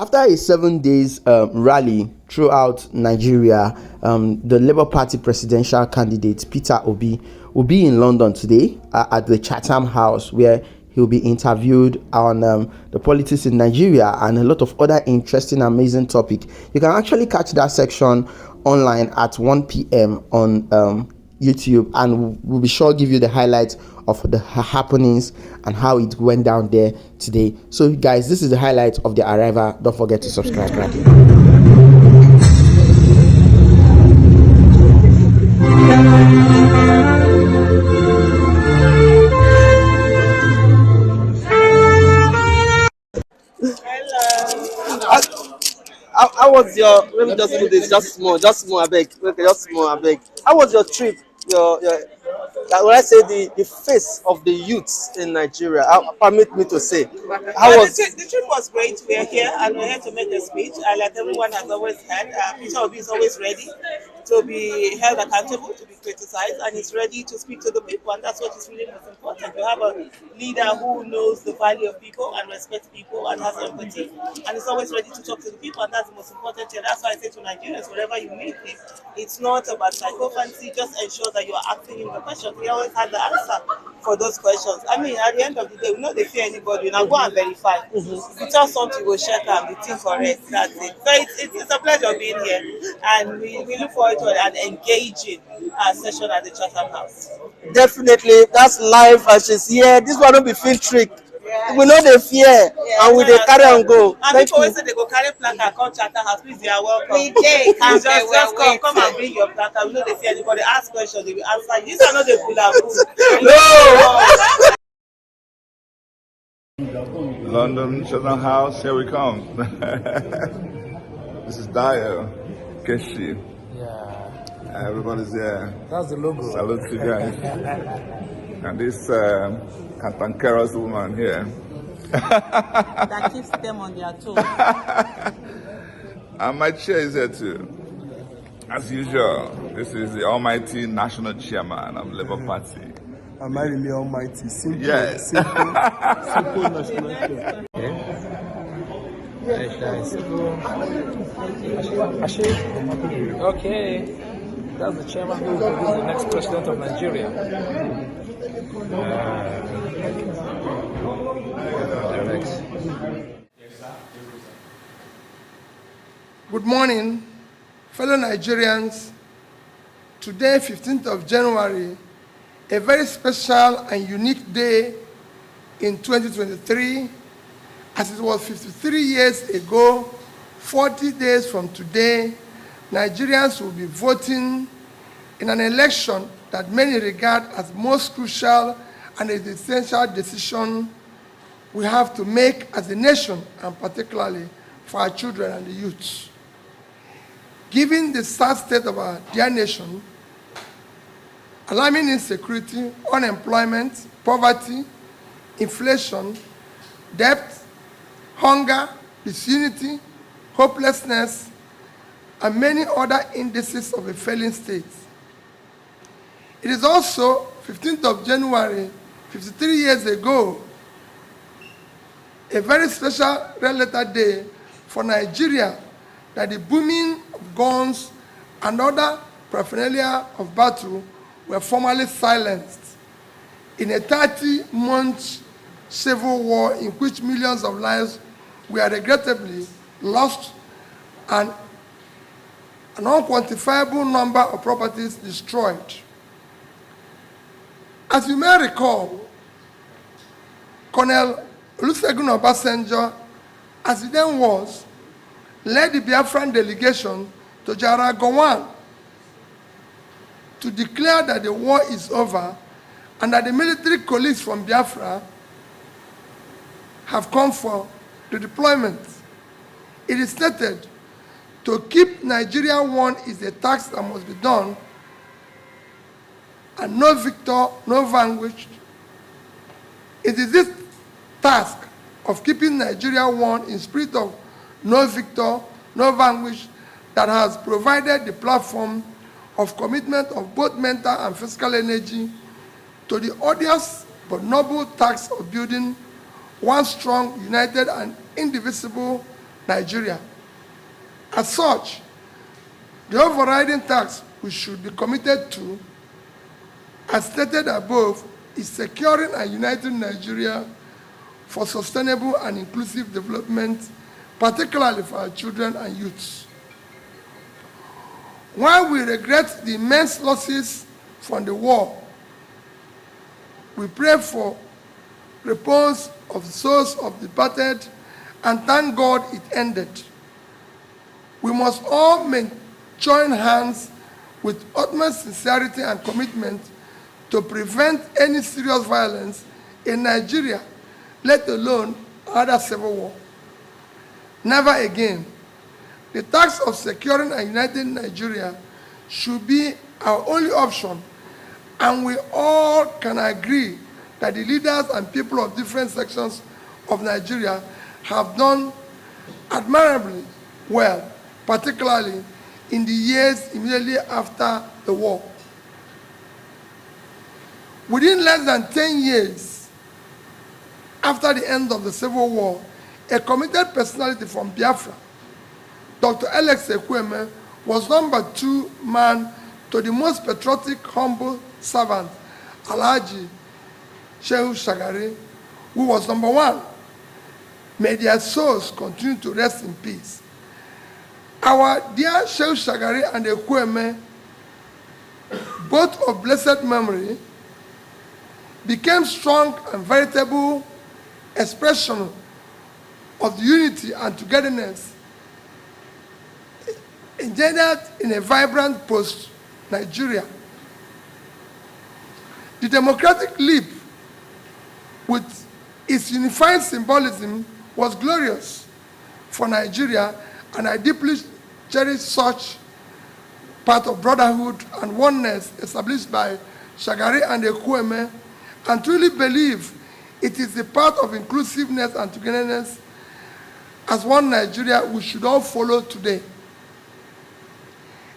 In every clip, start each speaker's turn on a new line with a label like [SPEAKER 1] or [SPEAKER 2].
[SPEAKER 1] After a 7 days rally throughout Nigeria, the Labour Party presidential candidate Peter Obi will be in London today at the Chatham House, where he'll be interviewed on the politics in Nigeria and a lot of other interesting, amazing topics. You can actually catch that section online at 1 p.m. on YouTube, and we'll be sure to give you the highlights of the happenings and how it went down there today. So guys, this is the highlight of the arrival. Don't forget to subscribe.
[SPEAKER 2] How was your? Let me just do this. Just small, I beg. Okay, just small, I beg. How was your trip? Your when I say the face of the youths in Nigeria, permit me to say, how was
[SPEAKER 3] the trip was great. We are here and we're here to make a speech. Like everyone has always had, Peter Obi is always ready to be held accountable, to be criticized, and he's ready to speak to the people, and that's what is really most important. You have a leader who knows the value of people and respects people and has empathy, and is always ready to talk to the people, and that's the most important thing. That's why I say to Nigerians, wherever you meet him, it's not about psychophancy, just ensure that you are asking him the questions. He always had the answer for those questions. I mean, at the end of the day, we know they fear anybody. Now go and verify. If you tell something, we'll check and the thing correct. That's it. So it's a pleasure being here, and we look forward to an engaging session at the Chatham House.
[SPEAKER 2] Definitely, that's live as she's here. This one will be field trick. Yeah. We know they fear, and we they carry and go.
[SPEAKER 3] And people always say they go carry placard, come Chatham House. Please, they are welcome. We just come and bring your placard. We know they fear anybody. Ask questions, they will answer. These are not the
[SPEAKER 2] No.
[SPEAKER 4] London, Chatham House, here we come. This is Dio, Kcee.
[SPEAKER 5] Yeah.
[SPEAKER 4] Everybody's there.
[SPEAKER 5] That's the logo.
[SPEAKER 4] Salute to you guys. And this cantankerous woman here.
[SPEAKER 3] That keeps them on their toes.
[SPEAKER 4] And my chair is here too. As usual, this is the almighty national chairman of Labour Party.
[SPEAKER 6] Am I really almighty? Simple,
[SPEAKER 4] yes.
[SPEAKER 6] simple national chair.
[SPEAKER 5] Okay, that's the chairman who will be the next president of Nigeria.
[SPEAKER 6] Good morning, fellow Nigerians. Today, 15th of January, a very special and unique day in 2023, as it was 53 years ago, 40 days from today, Nigerians will be voting in an election that many regard as most crucial and an essential decision we have to make as a nation, and particularly for our children and the youth. Given the sad state of our dear nation, alarming insecurity, unemployment, poverty, inflation, debt, hunger, disunity, hopelessness, and many other indices of a failing state. It is also 15th of January, 53 years ago, a very special red letter day for Nigeria, that the booming of guns and other paraphernalia of battle were formally silenced in a 30-month civil war in which millions of lives were regrettably lost and an unquantifiable number of properties destroyed. As you may recall, Colonel Olusegun Obasanjo, as he then was, led the Biafran delegation to Jaragowan to declare that the war is over and that the military colleagues from Biafra have come for the deployment. It is stated, to keep Nigeria one is a task that must be done, and no victor, no vanquished. It is this task of keeping Nigeria one in spirit of no victor, no vanquished, that has provided the platform of commitment of both mental and physical energy to the odious but noble task of building one strong, united, and indivisible Nigeria. As such, the overriding task we should be committed to, as stated above, is securing and uniting Nigeria for sustainable and inclusive development, particularly for our children and youths. While we regret the immense losses from the war, we pray for repose of the souls of the departed and thank God it ended. We must all join hands with utmost sincerity and commitment to prevent any serious violence in Nigeria, let alone other civil war. Never again. The task of securing and uniting Nigeria should be our only option, and we all can agree that the leaders and people of different sections of Nigeria have done admirably well, particularly in the years immediately after the war. Within less than 10 years after the end of the Civil War, a committed personality from Biafra, Dr. Alex Ekweme, was number 2 man to the most patriotic, humble servant, Alhaji Shehu Shagari, who was number 1. May their souls continue to rest in peace. Our dear Shehu Shagari and Ekweme, both of blessed memory, became strong and veritable expression of the unity and togetherness engendered in a vibrant post-Nigeria. The democratic leap, with its unifying symbolism, was glorious for Nigeria, and I deeply cherish such part of brotherhood and oneness established by Shagari and Ekweme, and truly believe it is a part of inclusiveness and togetherness as one Nigeria we should all follow today.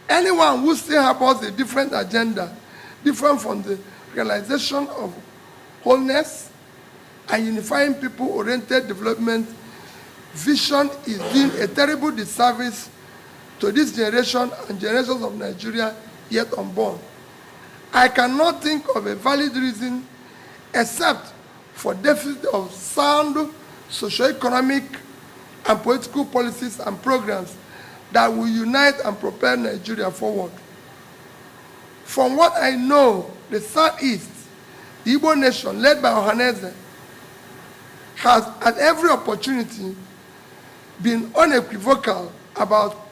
[SPEAKER 6] Anyone who still harbors a different agenda, different from the realization of wholeness and unifying people-oriented development vision, is doing a terrible disservice to this generation and generations of Nigeria yet unborn. I cannot think of a valid reason except for deficit of sound socio-economic and political policies and programs that will unite and propel Nigeria forward. From what I know, the Southeast, the Igbo nation, led by Ohaneze, has at every opportunity been unequivocal about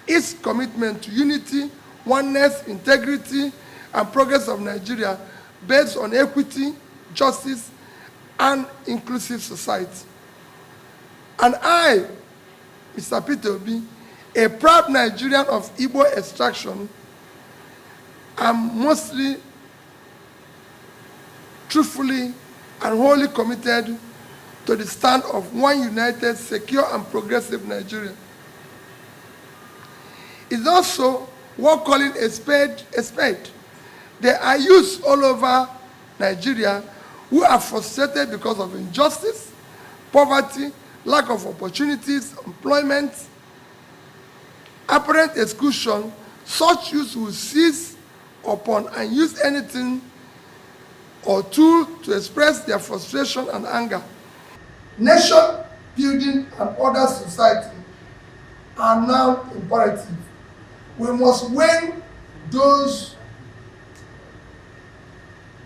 [SPEAKER 6] its commitment to unity, oneness, integrity, and progress of Nigeria based on equity, justice, and inclusive society. And I, Mr. Peter Obi, a proud Nigerian of Igbo extraction, am mostly, truthfully, and wholly committed to the stand of one united, secure, and progressive Nigeria. It's also worth calling a spade a spade. There are youths all over Nigeria who are frustrated because of injustice, poverty, lack of opportunities, employment, apparent exclusion. Such youths will seize upon and use anything or tool to express their frustration and anger. Nation building and order society are now imperative. We must win those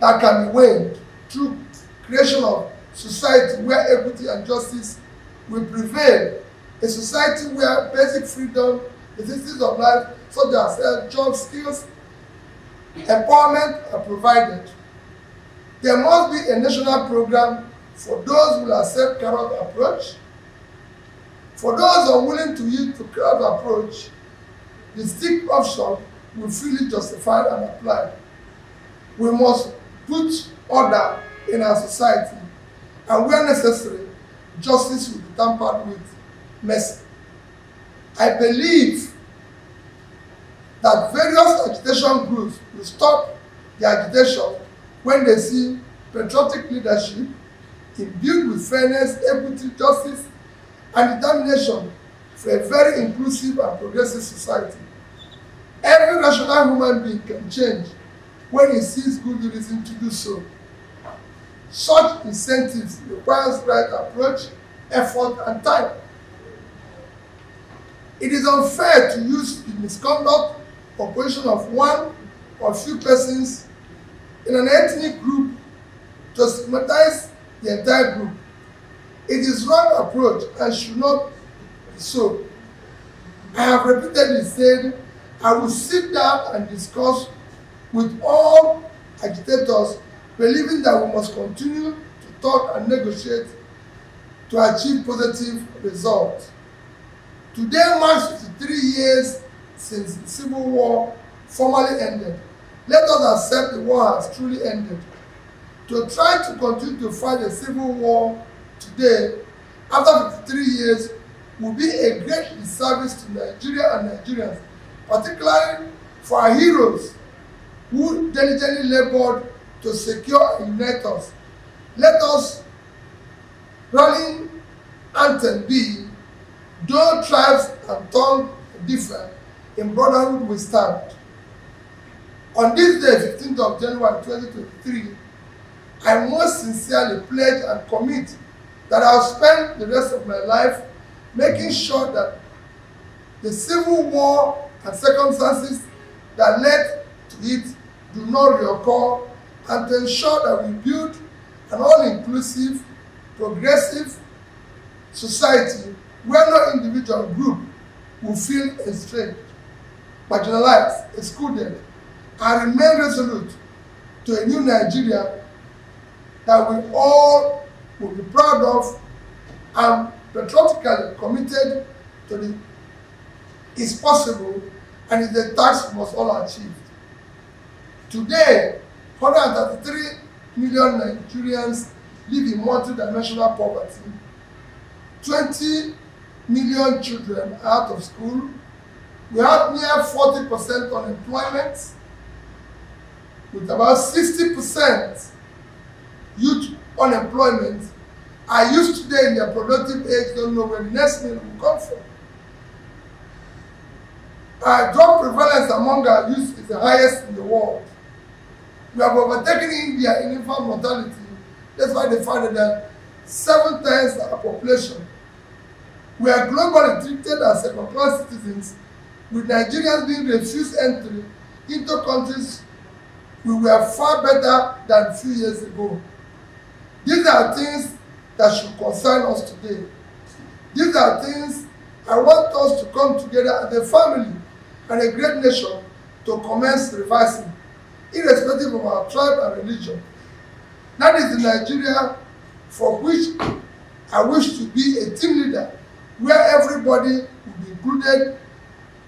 [SPEAKER 6] that can be won through creation of society where equity and justice will prevail, a society where basic freedom, necessities of life, such as health, job, skills, empowerment are provided. There must be a national program for those who will accept carrot approach. For those unwilling to yield to carrot approach, the stick option will freely justified and applied. We must put order in our society, and where necessary, justice will be tampered with mercy. I believe that various agitation groups will stop the agitation when they see patriotic leadership imbued with fairness, equity, justice, and determination for a very inclusive and progressive society. Every rational human being can change when he sees good reason to do so. Such incentives requires right approach, effort, and time. It is unfair to use the misconduct or position of one or few persons in an ethnic group to stigmatize the entire group. It is wrong approach and should not be so. I have repeatedly said I will sit down and discuss with all agitators, believing that we must continue to talk and negotiate to achieve positive results. Today marks 53 years since the Civil War formally ended. Let us accept the war has truly ended. To try to continue to fight a civil war today, after 53 years, will be a great disservice to Nigeria and Nigerians, particularly for our heroes who diligently labored to secure and unite us. Let us rallying anthem be, though tribes and tongues differ, in brotherhood we stand. On this day, 15th of January 2023, I most sincerely pledge and commit that I will spend the rest of my life making sure that the civil war and circumstances that led to it do not reoccur, and to ensure that we build an all-inclusive, progressive society where no individual group will feel estranged, marginalized, excluded, and remain resolute to a new Nigeria that we all will be proud of and patriotically committed to the is possible and is the task we must all achieve. Today, 133 million Nigerians live in multi-dimensional poverty. 20 million children are out of school. We have near 40% unemployment, with about 60% youth unemployment. Our youth today in their productive age don't know where the next meal will come from. Our drug prevalence among our youth is the highest in the world. We have overtaken India in infant mortality. That's why they found that 7 times our population. We are globally treated as second-class citizens, with Nigerians being refused entry into countries we were far better than a few years ago. These are things that should concern us today. These are things I want us to come together as a family and a great nation to commence reversing, irrespective of our tribe and religion. That is the Nigeria for which I wish to be a team leader, where everybody will be included,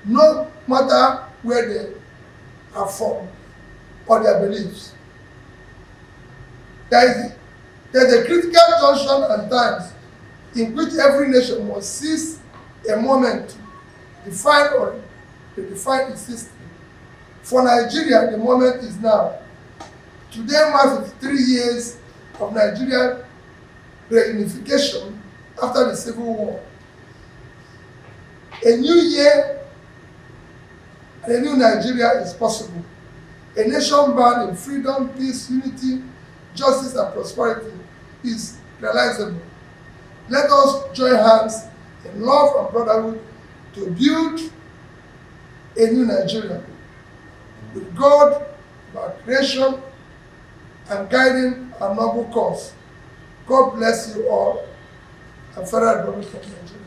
[SPEAKER 6] no matter where they are from or their beliefs. There is a critical junction and times in which every nation must seize a moment to define or redefine its history. For Nigeria, the moment is now. Today marks 53 years of Nigerian reunification after the Civil War. A new year and a new Nigeria is possible. A nation bound in freedom, peace, unity, justice, and prosperity is realizable. Let us join hands in love and brotherhood to build a new Nigeria with God, our creation, and guiding our noble cause. God bless you all, and Federal Republic of Nigeria.